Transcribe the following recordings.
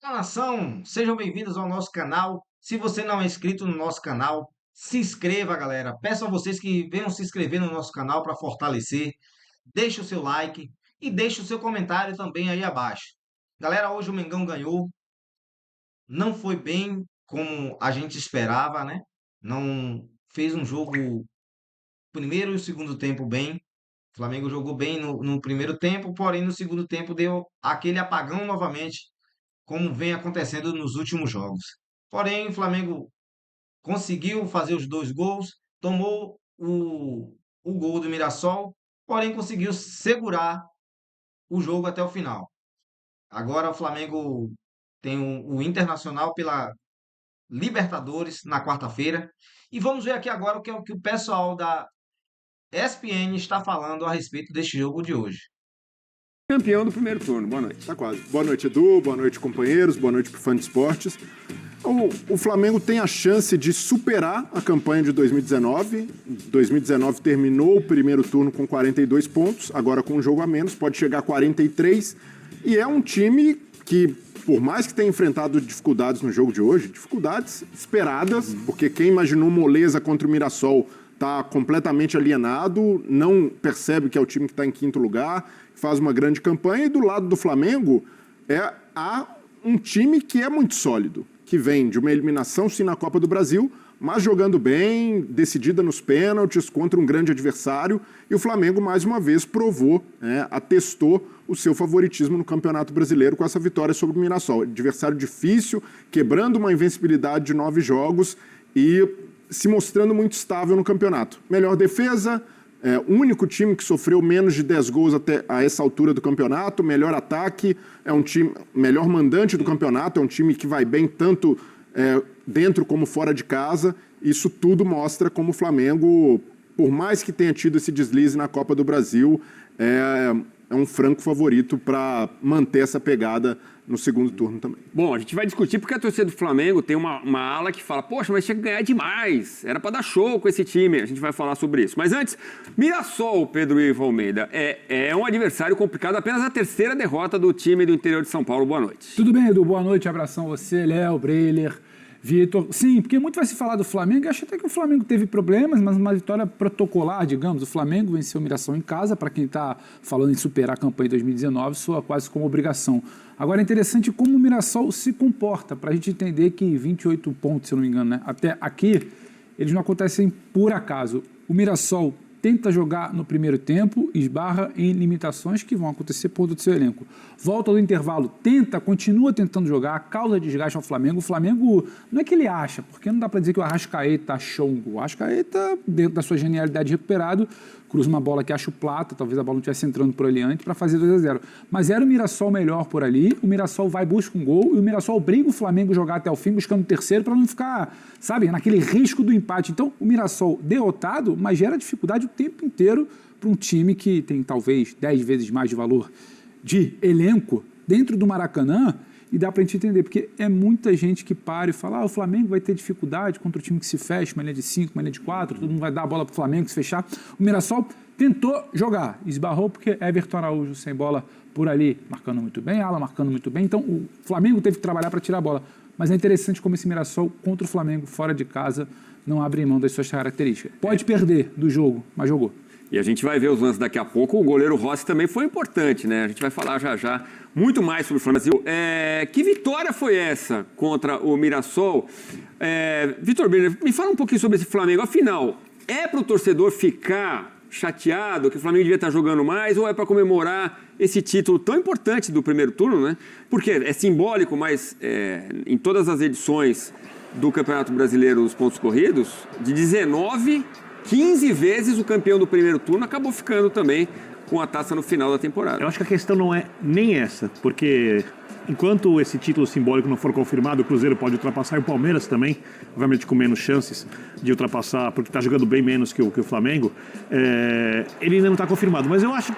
Fala, nação, sejam bem-vindos ao nosso canal. Se você não é inscrito no nosso canal, se inscreva, galera. Peço a vocês que venham se inscrever no nosso canal para fortalecer. Deixe o seu like e deixe o seu comentário também aí abaixo. Galera, hoje o Mengão ganhou. Não foi bem como a gente esperava, né? Não fez um jogo primeiro e o segundo tempo bem. O Flamengo jogou bem no primeiro tempo, porém no segundo tempo deu aquele apagão novamente como vem acontecendo nos últimos jogos. Porém, o Flamengo conseguiu fazer os dois gols, tomou o gol do Mirassol, porém conseguiu segurar o jogo até o final. Agora o Flamengo tem o Internacional pela Libertadores na quarta-feira. E vamos ver aqui agora o que é o que o pessoal da ESPN está falando a respeito deste jogo de hoje. Campeão do primeiro turno. Boa noite. Tá quase. Boa noite, Edu. Boa noite, companheiros. Boa noite pro fã de esportes. O Flamengo tem a chance de superar a campanha de 2019. 2019 terminou o primeiro turno com 42 pontos, agora com um jogo a menos, pode chegar a 43. E é um time que, por mais que tenha enfrentado dificuldades no jogo de hoje, dificuldades esperadas, porque quem imaginou moleza contra o Mirassol está completamente alienado, não percebe que é o time que está em quinto lugar, faz uma grande campanha. E do lado do Flamengo, há um time que é muito sólido, que vem de uma eliminação sim na Copa do Brasil, mas jogando bem, decidida nos pênaltis, contra um grande adversário. E o Flamengo, mais uma vez, provou, atestou o seu favoritismo no Campeonato Brasileiro com essa vitória sobre o Mirassol. Adversário difícil, quebrando uma invencibilidade de 9 jogos e se mostrando muito estável no campeonato. Melhor defesa, o único time que sofreu menos de 10 gols até a essa altura do campeonato, melhor ataque, é um time, melhor mandante do campeonato, é um time que vai bem tanto dentro como fora de casa. Isso tudo mostra como o Flamengo, por mais que tenha tido esse deslize na Copa do Brasil, é um franco favorito para manter essa pegada no segundo turno também. Bom, a gente vai discutir porque a torcida do Flamengo tem uma ala que fala, poxa, mas tinha que ganhar demais, era para dar show com esse time. A gente vai falar sobre isso. Mas antes, Mirassol, Pedro Ivo Almeida, é um adversário complicado, apenas a terceira derrota do time do interior de São Paulo. Boa noite. Tudo bem, Edu? Boa noite, abração a você, Léo, Breiler, Vitor. Sim, porque muito vai se falar do Flamengo. Eu acho até que o Flamengo teve problemas, mas uma vitória protocolar, digamos. O Flamengo venceu o Mirassol em casa, para quem está falando em superar a campanha de 2019, soa quase como obrigação. Agora é interessante como o Mirassol se comporta, para a gente entender que 28 pontos, se eu não me engano, né? Até aqui, eles não acontecem por acaso. O Mirassol tenta jogar no primeiro tempo, esbarra em limitações que vão acontecer por todo o seu elenco. Volta do intervalo, continua tentando jogar, causa desgaste ao Flamengo. O Flamengo, não é que ele acha, porque não dá para dizer que o Arrascaeta achou um gol. O Arrascaeta, dentro da sua genialidade recuperado, cruza uma bola que acha o Plata, talvez a bola não estivesse entrando por ali antes, para fazer 2-0. Mas era o Mirassol melhor por ali, o Mirassol vai, busca um gol, e o Mirassol obriga o Flamengo a jogar até o fim, buscando o terceiro, para não ficar, sabe, naquele risco do empate. Então, o Mirassol derrotado, mas gera dificuldade o tempo inteiro para um time que tem talvez 10 vezes mais de valor de elenco dentro do Maracanã. E dá para a gente entender, porque é muita gente que para e fala, o Flamengo vai ter dificuldade contra o time que se fecha, uma linha de 5, uma linha de 4, todo mundo vai dar a bola para o Flamengo se fechar. O Mirassol tentou jogar, esbarrou porque Everton Araújo sem bola por ali, marcando muito bem, Alan marcando muito bem, então o Flamengo teve que trabalhar para tirar a bola. Mas é interessante como esse Mirassol contra o Flamengo, fora de casa, não abre mão das suas características. Pode perder do jogo, mas jogou. E a gente vai ver os lances daqui a pouco. O goleiro Rossi também foi importante, né? A gente vai falar já muito mais sobre o Flamengo. Que vitória foi essa contra o Mirassol? Vitor Birner, me fala um pouquinho sobre esse Flamengo. Afinal, é para o torcedor ficar chateado que o Flamengo devia estar jogando mais ou é para comemorar esse título tão importante do primeiro turno, né? Porque é simbólico, mas em todas as edições do Campeonato Brasileiro dos pontos corridos, de 19... 15 vezes o campeão do primeiro turno acabou ficando também com a taça no final da temporada. Eu acho que a questão não é nem essa, porque enquanto esse título simbólico não for confirmado, o Cruzeiro pode ultrapassar e o Palmeiras também, obviamente com menos chances de ultrapassar, porque está jogando bem menos que o Flamengo, ele ainda não está confirmado. Mas eu acho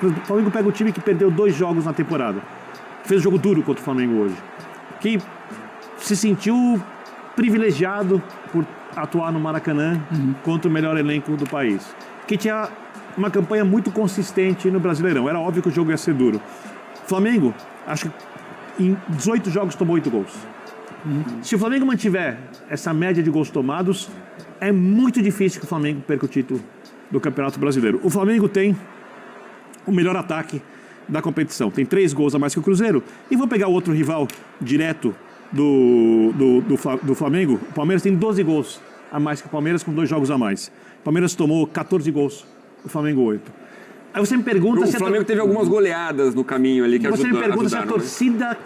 que o Flamengo pega o time que perdeu 2 jogos na temporada, fez um jogo duro contra o Flamengo hoje, que se sentiu privilegiado por atuar no Maracanã contra o melhor elenco do país, que tinha uma campanha muito consistente no Brasileirão. Era óbvio que o jogo ia ser duro. Flamengo, acho que em 18 jogos tomou 8 gols. Se o Flamengo mantiver essa média de gols tomados, é muito difícil que o Flamengo perca o título do Campeonato Brasileiro. O Flamengo tem o melhor ataque da competição. Tem 3 gols a mais que o Cruzeiro. E vou pegar o outro rival direto do Flamengo. O Palmeiras tem 12 gols a mais que o Palmeiras, com 2 jogos a mais. O Palmeiras tomou 14 gols, o Flamengo 8. Aí você me pergunta... O Flamengo teve algumas goleadas no caminho ali que ajudaram. Você me pergunta se a torcida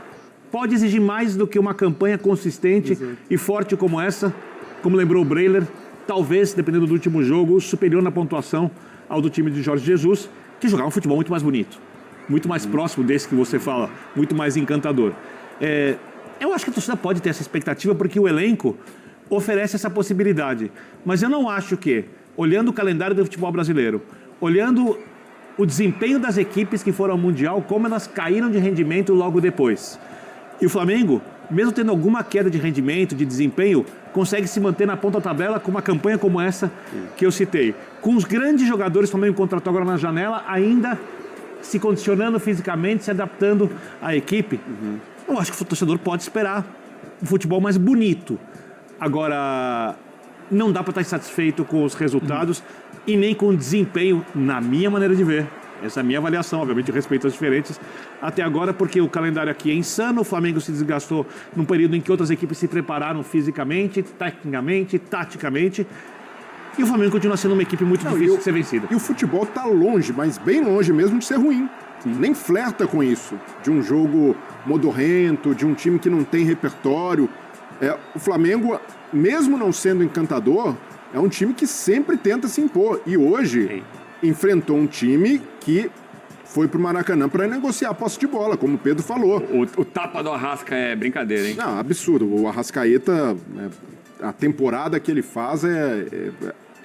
pode exigir mais do que uma campanha consistente e forte como essa, como lembrou o Breiler, talvez, dependendo do último jogo, superior na pontuação ao do time de Jorge Jesus, que jogava um futebol muito mais bonito, muito mais próximo desse que você fala, muito mais encantador. Eu acho que a torcida pode ter essa expectativa porque o elenco oferece essa possibilidade. Mas eu não acho que, olhando o calendário do futebol brasileiro, olhando o desempenho das equipes que foram ao Mundial, como elas caíram de rendimento logo depois. E o Flamengo, mesmo tendo alguma queda de rendimento, de desempenho, consegue se manter na ponta da tabela com uma campanha como essa que eu citei. Com os grandes jogadores que o Flamengo contratou agora na janela, ainda se condicionando fisicamente, se adaptando à equipe. Eu acho que o torcedor pode esperar um futebol mais bonito. Agora, não dá para estar insatisfeito com os resultados e nem com o desempenho, na minha maneira de ver. Essa é a minha avaliação, obviamente, eu respeito as diferentes até agora, porque o calendário aqui é insano, o Flamengo se desgastou num período em que outras equipes se prepararam fisicamente, tecnicamente, taticamente, e o Flamengo continua sendo uma equipe muito difícil de ser vencida. E o futebol está longe, mas bem longe mesmo de ser ruim. Nem flerta com isso, de um jogo modorrento, de um time que não tem repertório. O Flamengo, mesmo não sendo encantador, é um time que sempre tenta se impor. E hoje enfrentou um time que foi pro Maracanã para negociar a posse de bola, como o Pedro falou. O tapa do Arrasca é brincadeira, hein? Não, absurdo. O Arrascaeta, a temporada que ele faz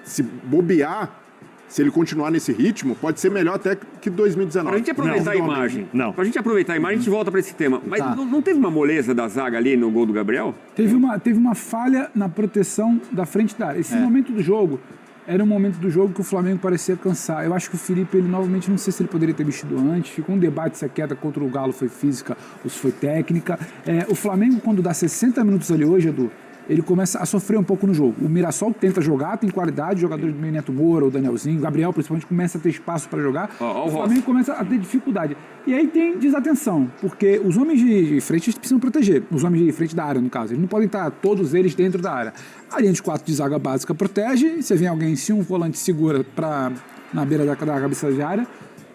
se bobear, se ele continuar nesse ritmo, pode ser melhor até que 2019. Pra gente aproveitar a imagem. Não. Pra gente aproveitar a imagem, a gente volta pra esse tema. Mas não teve uma moleza da zaga ali no gol do Gabriel? Teve uma falha na proteção da frente da área. Esse momento do jogo era um momento do jogo que o Flamengo parecia cansar. Eu acho que o Felipe, ele novamente, não sei se ele poderia ter mexido antes. Ficou um debate se a queda contra o Galo foi física ou se foi técnica. O Flamengo, quando dá 60 minutos ali hoje, Edu, ele começa a sofrer um pouco no jogo. O Mirassol tenta jogar, tem qualidade, jogadores do meio Neto Moura, o Danielzinho, o Gabriel principalmente começa a ter espaço para jogar. O Flamengo começa a ter dificuldade. E aí tem desatenção, porque os homens de frente precisam proteger, os homens de frente da área, no caso. Eles não podem estar todos eles dentro da área. A linha de 4 de zaga básica protege, você vem alguém, se um volante segura na beira da cabeça de área,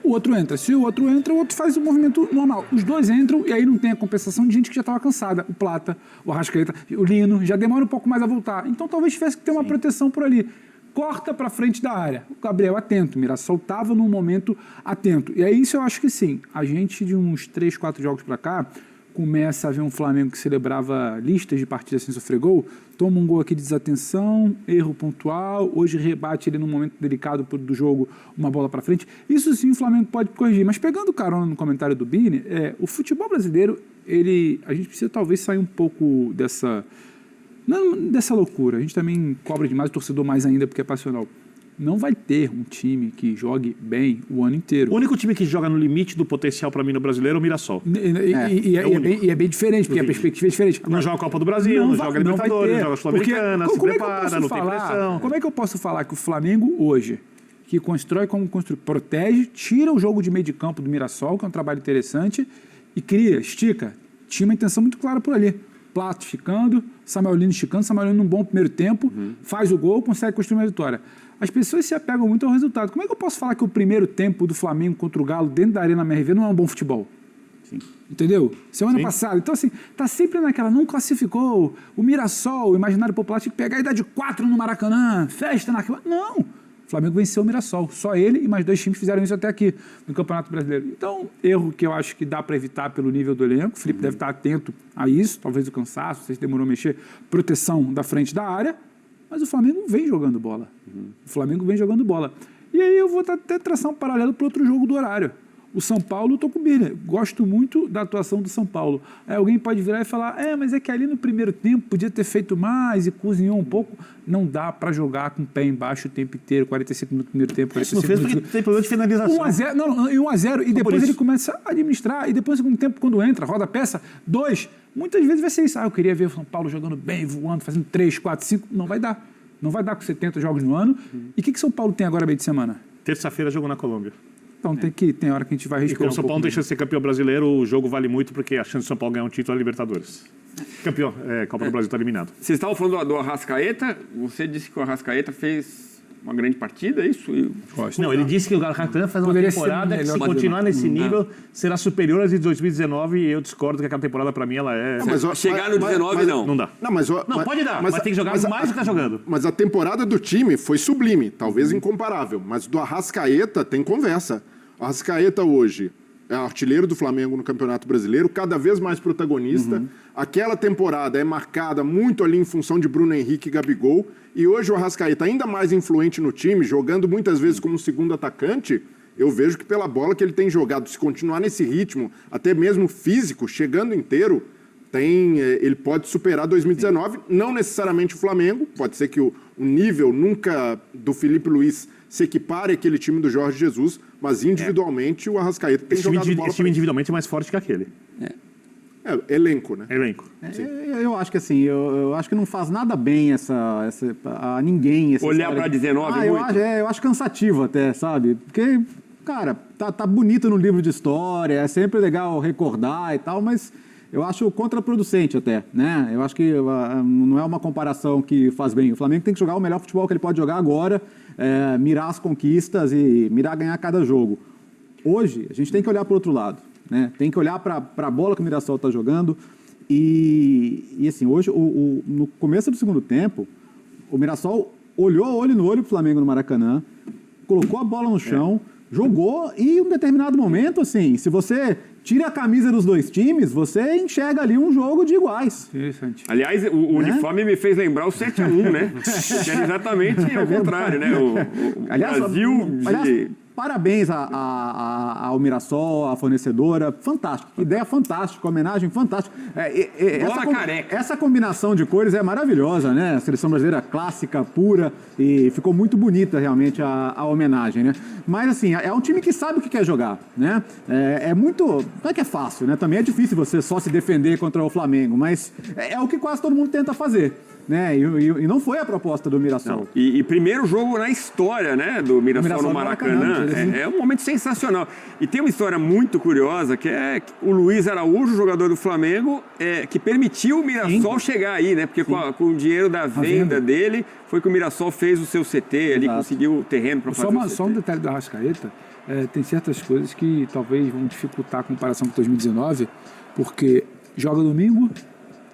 o outro entra. Se o outro entra, o outro faz o movimento normal. Os dois entram e aí não tem a compensação de gente que já estava cansada. O Plata, o Arrascaeta, o Lino, já demora um pouco mais a voltar. Então talvez tivesse que ter uma proteção por ali. Corta para frente da área. O Gabriel atento, o Mirassol estava num momento atento. E aí isso eu acho que sim. A gente de uns 3, 4 jogos para cá começa a ver um Flamengo que celebrava listas de partidas sem sofrer gol, toma um gol aqui de desatenção, erro pontual, hoje rebate ele num momento delicado do jogo, uma bola para frente. Isso sim o Flamengo pode corrigir. Mas pegando carona no comentário do Bini, o futebol brasileiro, a gente precisa talvez sair um pouco dessa loucura. A gente também cobra demais o torcedor mais ainda porque é passional. Não vai ter um time que jogue bem o ano inteiro. O único time que joga no limite do potencial para mim no brasileiro é o Mirassol. E é bem diferente, porque a perspectiva é diferente. Não joga a Copa do Brasil, não joga a Libertadores, joga a Sul-Americana, se prepara, não tem pressão. Como é que eu posso falar que o Flamengo hoje, que constrói como construi, protege, tira o jogo de meio de campo do Mirassol, que é um trabalho interessante, e cria, estica, tinha uma intenção muito clara por ali. Plato esticando, Samuel Lino esticando, Samuel Lino num bom primeiro tempo, faz o gol, consegue construir uma vitória. As pessoas se apegam muito ao resultado. Como é que eu posso falar que o primeiro tempo do Flamengo contra o Galo dentro da Arena MRV não é um bom futebol? Sim. Entendeu? Semana passada. Então, assim, tá sempre naquela, não classificou. O Mirassol, o imaginário popular, tinha que pegar e dar de 4 no Maracanã, festa na... Não! O Flamengo venceu o Mirassol. Só ele e mais 2 times fizeram isso até aqui no Campeonato Brasileiro. Então, erro que eu acho que dá para evitar pelo nível do elenco. O Felipe deve estar atento a isso, talvez o cansaço, não sei se demorou a mexer, proteção da frente da área. Mas o Flamengo vem jogando bola. O Flamengo vem jogando bola. E aí eu vou até traçar um paralelo para outro jogo do horário. O São Paulo, eu tô com o Birner. Gosto muito da atuação do São Paulo. Aí alguém pode virar e falar, mas é que ali no primeiro tempo podia ter feito mais e cozinhou um pouco. Não dá para jogar com o pé embaixo o tempo inteiro, 45 minutos no primeiro tempo. Isso não fez porque tem problema de finalização. 1-0, não, e 1-0, e depois ele começa a administrar, e depois no segundo tempo, quando entra, roda a peça, 2, muitas vezes vai ser isso. Eu queria ver o São Paulo jogando bem, voando, fazendo 3, 4, 5. Não vai dar. Não vai dar com 70 jogos no ano. E o que São Paulo tem agora meio de semana? Terça-feira jogou na Colômbia. Então tem hora que a gente vai E respirar como o São Paulo não tem chance de ser campeão brasileiro, o jogo vale muito porque a chance de São Paulo ganhar um título é Libertadores. Campeão, Copa do Brasil está eliminado. Vocês estavam falando do Arrascaeta, você disse que o Arrascaeta fez uma grande partida, é isso? Não, ele disse que o Arrascaeta faz uma temporada que, se continuar nesse nível, será superior às de 2019, e eu discordo que aquela temporada, para mim, ela é... Chegar no 19, não. Não dá. Não, pode dar, mas tem que jogar mais do que está jogando. Mas a temporada do time foi sublime, talvez incomparável. Mas do Arrascaeta tem conversa. O Arrascaeta hoje é artilheiro do Flamengo no Campeonato Brasileiro, cada vez mais protagonista. Aquela temporada é marcada muito ali em função de Bruno Henrique e Gabigol. E hoje o Arrascaeta, ainda mais influente no time, jogando muitas vezes como segundo atacante, eu vejo que pela bola que ele tem jogado, se continuar nesse ritmo, até mesmo físico, chegando inteiro, ele pode superar 2019, não necessariamente o Flamengo, pode ser que o nível nunca do Felipe Luiz se equipare àquele time do Jorge Jesus, mas individualmente o Arrascaeta tem jogado bola. Esse time individualmente é mais forte que aquele. Elenco, né? Elenco. Eu acho que assim, eu acho que não faz nada bem a ninguém. Olhar para 19 eu acho cansativo até, sabe? Porque, cara, tá bonito no livro de história, é sempre legal recordar e tal, mas eu acho contraproducente até, né? Eu acho que não é uma comparação que faz bem. O Flamengo tem que jogar o melhor futebol que ele pode jogar agora, mirar as conquistas e mirar ganhar cada jogo. Hoje, a gente tem que olhar para o outro lado, né? Tem que olhar para a bola que o Mirassol está jogando e assim, hoje, no começo do segundo tempo, o Mirassol olhou olho no olho para o Flamengo no Maracanã, colocou a bola no chão, jogou e em um determinado momento, assim, se você tira a camisa dos dois times, você enxerga ali um jogo de iguais. Interessante. Aliás, o uniforme me fez lembrar o 7-1, né? Que era exatamente o contrário, né? O Brasil... Aliás, parabéns ao Mirassol, à fornecedora, fantástico, ideia fantástica, homenagem fantástica. Essa combinação de cores é maravilhosa, né? A seleção brasileira clássica, pura, e ficou muito bonita realmente a homenagem, né? Mas assim, é um time que sabe o que quer jogar, né? Não é que é fácil, né? Também é difícil você só se defender contra o Flamengo, mas é o que quase todo mundo tenta fazer. Né? E não foi a proposta do Mirassol. E primeiro jogo na história, né, do Mirassol no Maracanã. É um momento sensacional. E tem uma história muito curiosa, que é o Luiz Araújo, jogador do Flamengo, que permitiu o Mirassol chegar aí, né? Porque com o dinheiro da venda dele, foi que o Mirassol fez o seu CT, ali conseguiu o terreno para fazer o CT. Só um detalhe do Arrascaeta, tem certas coisas que talvez vão dificultar a comparação com 2019, porque joga domingo,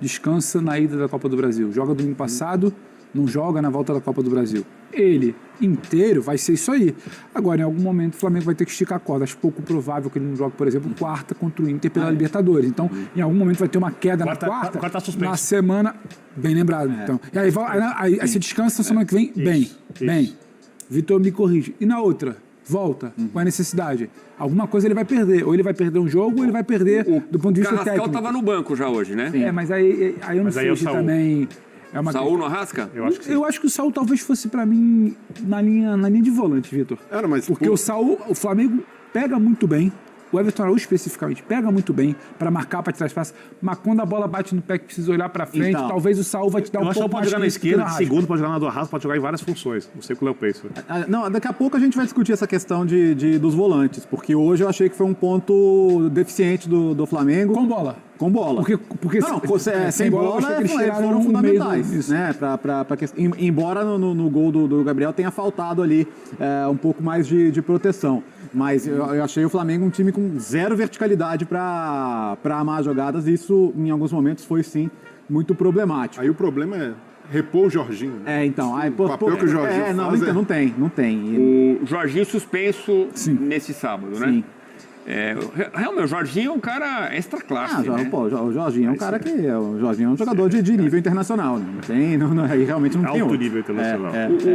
descansa na ida da Copa do Brasil. Joga domingo passado, não joga na volta da Copa do Brasil. Ele inteiro vai ser isso aí. Agora, em algum momento, o Flamengo vai ter que esticar a corda. Acho pouco provável que ele não jogue, por exemplo, quarta contra o Inter pela Libertadores. Então, em algum momento vai ter uma queda na quarta. Na semana, bem lembrado. Então, e aí se descansa na semana que vem, bem. Vitor me corrige. E na outra? Volta com a necessidade. Alguma coisa ele vai perder. Ou ele vai perder um jogo, ou ele vai perder do ponto de vista técnico. O Carrascal estava no banco já hoje, né? Mas aí eu não sei se também... Saúl no Arrasca? Eu acho que o Saúl talvez fosse para mim na linha de volante, Vitor. Porque o Saúl, o Flamengo pega muito bem. O Everton Araújo, especificamente, pega muito bem para marcar, para tirar espaço, mas quando a bola bate no pé que precisa olhar para frente, então, talvez o Saúl vai te dar um pouco mais. Pode jogar na esquerda, de segundo, pode jogar na do Arrasca, pode jogar em várias funções. Não sei com o Léo pensa. Não, daqui a pouco a gente vai discutir essa questão dos volantes, porque hoje eu achei que foi um ponto deficiente do Flamengo. Com bola. Com bola. Porque sem bola eles foram fundamentais, né? Embora no gol do Gabriel tenha faltado ali um pouco mais de proteção. Mas eu achei o Flamengo um time com zero verticalidade para amar jogadas, e isso em alguns momentos foi sim muito problemático. Aí o problema é repor o Jorginho. Né? Então. O papel que o Jorginho faz não tem. O Jorginho suspenso nesse sábado, né? Sim. Realmente, o Jorginho é um cara extra classe, né? O Jorginho é um cara que... O Jorginho é um jogador de nível internacional. Né? Realmente não tem alto nível internacional.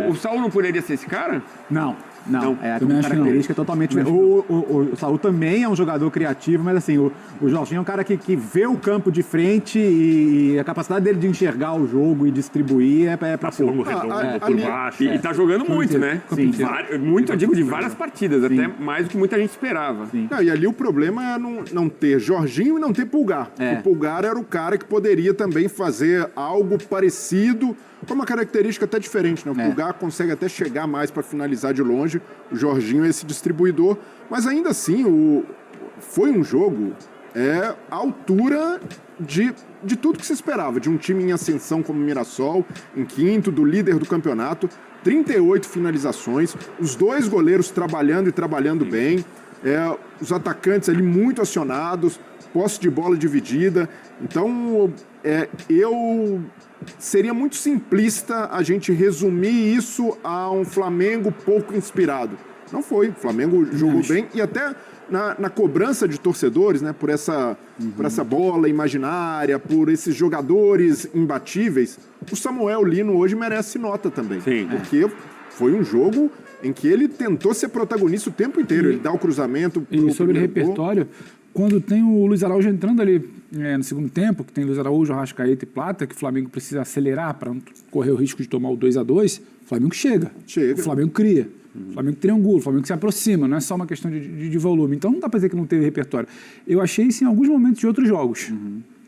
O Saúl não poderia ser esse cara? Não. Não, Então, é também uma acho que não. característica totalmente diferente. O Saul também é um jogador criativo, mas assim, o Jorginho é um cara que vê o campo de frente e a capacidade dele de enxergar o jogo e distribuir é pra Passe longo, pouco. redondo, por ali- baixo. E tá jogando muito, né? Sim. Muito, eu digo, de várias partidas, até mais do que muita gente esperava. Não, e ali o problema é não ter Jorginho e não ter Pulgar. É. O Pulgar era o cara que poderia também fazer algo parecido, com uma característica até diferente, né? O Pulgar consegue até chegar mais para finalizar de longe, o Jorginho é esse distribuidor, mas ainda assim foi um jogo à altura de tudo que se esperava, de um time em ascensão como o Mirassol, em quinto, do líder do campeonato, 38 finalizações, os dois goleiros trabalhando e trabalhando bem, os atacantes ali muito acionados, posse de bola dividida. Então, seria muito simplista a gente resumir isso a um Flamengo pouco inspirado. Não foi. O Flamengo jogou bem e até na cobrança de torcedores, né, por essa bola imaginária, por esses jogadores imbatíveis, o Samuel Lino hoje merece nota também. Sim. Porque foi um jogo em que ele tentou ser protagonista o tempo inteiro. Ele dá o cruzamento pro E sobre primeiro gol. repertório, quando tem o Luiz Araújo entrando ali no segundo tempo, que tem Luiz Araújo, Arrascaeta e Plata, que o Flamengo precisa acelerar para não correr o risco de tomar o 2-2, o Flamengo chega. Chega. O Flamengo cria. O Flamengo triangula, o Flamengo se aproxima, não é só uma questão de volume. Então não dá para dizer que não teve repertório. Eu achei isso em alguns momentos de outros jogos.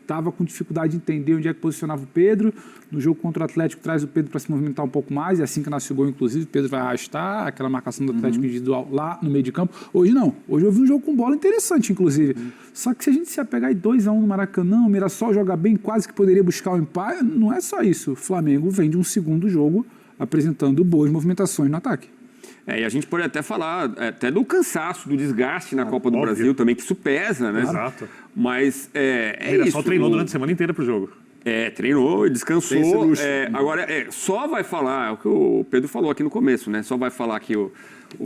Estava com dificuldade de entender onde é que posicionava o Pedro. No jogo contra o Atlético, traz o Pedro para se movimentar um pouco mais. É assim que nasce o gol, inclusive. O Pedro vai arrastar aquela marcação do Atlético individual lá no meio de campo. Hoje não. Hoje eu vi um jogo com bola interessante, inclusive. Só que se a gente se apegar em 2-1 no Maracanã, o Mirassol joga bem, quase que poderia buscar o empate. Não é só isso. O Flamengo vem de um segundo jogo apresentando boas movimentações no ataque. E a gente pode até falar até do cansaço, do desgaste na Copa do óbvio. Brasil também, que isso pesa, né? Exato. Mas O é Mirassol isso. treinou durante a semana inteira pro jogo. Treinou, Tem esse descansou. luxo. Agora, só vai falar, o que o Pedro falou aqui no começo, né? Só vai falar que o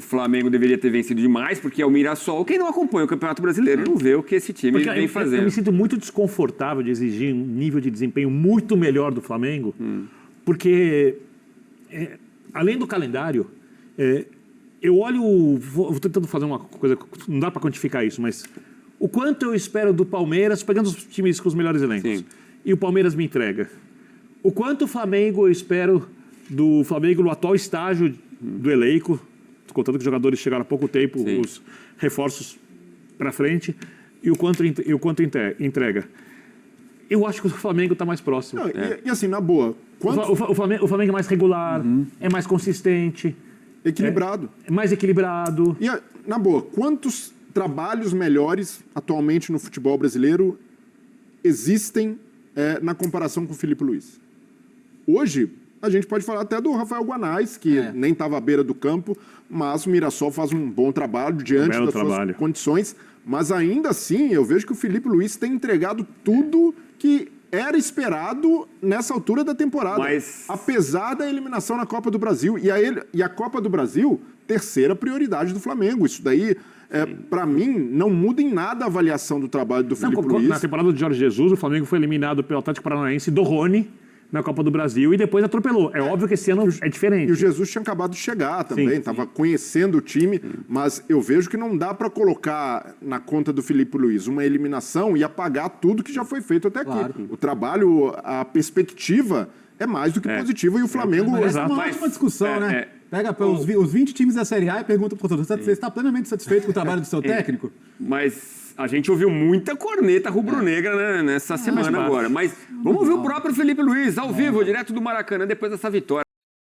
Flamengo deveria ter vencido demais, porque é o Mirassol. Quem não acompanha o Campeonato Brasileiro não vê o que esse time Porque vem eu fazendo. me sinto muito desconfortável de exigir um nível de desempenho muito melhor do Flamengo, porque, além do calendário, eu olho, vou tentando fazer uma coisa, não dá para quantificar isso, mas o quanto eu espero do Palmeiras, pegando os times com os melhores elencos, Sim. e o Palmeiras me entrega. O quanto o Flamengo eu espero do Flamengo no atual estágio do elenco, contando que os jogadores chegaram há pouco tempo, Sim. os reforços para frente, e o quanto entrega. Eu acho que o Flamengo está mais próximo. Não, e assim, na boa, O Flamengo é mais regular, é mais consistente, equilibrado. é mais equilibrado. E, na boa, quantos trabalhos melhores atualmente no futebol brasileiro existem na comparação com o Filipe Luiz? Hoje, a gente pode falar até do Rafael Guanais, que nem estava à beira do campo, mas o Mirassol faz um bom trabalho diante das suas condições. Mas ainda assim, eu vejo que o Filipe Luiz tem entregado tudo que era esperado nessa altura da temporada. Apesar da eliminação na Copa do Brasil. E a Copa do Brasil, terceira prioridade do Flamengo. Isso daí, para mim, não muda em nada a avaliação do trabalho do Filipe Luiz. Na temporada do Jorge Jesus, o Flamengo foi eliminado pelo Atlético Paranaense do Rony na Copa do Brasil e depois atropelou. É óbvio que esse ano é diferente. E o Jesus tinha acabado de chegar também, estava conhecendo o time, mas eu vejo que não dá para colocar na conta do Filipe Luiz uma eliminação e apagar tudo que já foi feito até aqui. Claro. O trabalho, a perspectiva é mais do que positiva e o Flamengo... Essa é uma ótima discussão, né? Pega os 20 times da Série A e pergunta para o torcedor, você está plenamente satisfeito com o trabalho do seu técnico? Mas a gente ouviu muita corneta rubro-negra, né, nessa semana agora. Mas vamos ouvir o próprio Filipe Luiz, ao vivo, direto do Maracanã, depois dessa vitória.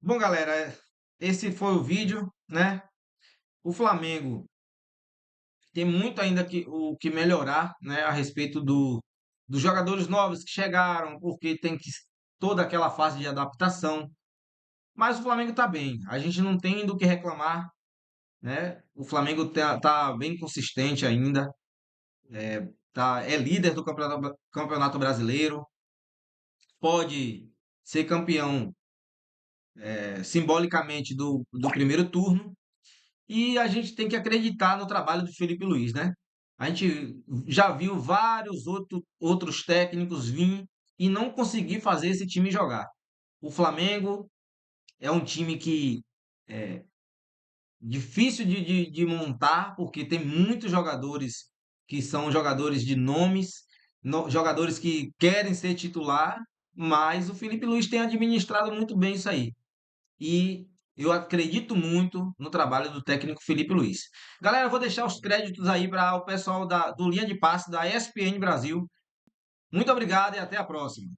Bom, galera, esse foi o vídeo, né? O Flamengo tem muito ainda o que melhorar, né, a respeito dos jogadores novos que chegaram, porque tem toda aquela fase de adaptação. Mas o Flamengo está bem, a gente não tem do que reclamar, né? O Flamengo tá bem consistente ainda, é líder do campeonato brasileiro, pode ser campeão simbolicamente do primeiro turno, e a gente tem que acreditar no trabalho do Felipe Luiz, né? A gente já viu vários outros técnicos vir e não conseguir fazer esse time jogar. O Flamengo é um time que difícil de montar, porque tem muitos jogadores que são jogadores de nomes, jogadores que querem ser titular, mas o Felipe Luiz tem administrado muito bem isso aí. E eu acredito muito no trabalho do técnico Felipe Luiz. Galera, eu vou deixar os créditos aí para o pessoal do Linha de Passe da ESPN Brasil. Muito obrigado e até a próxima.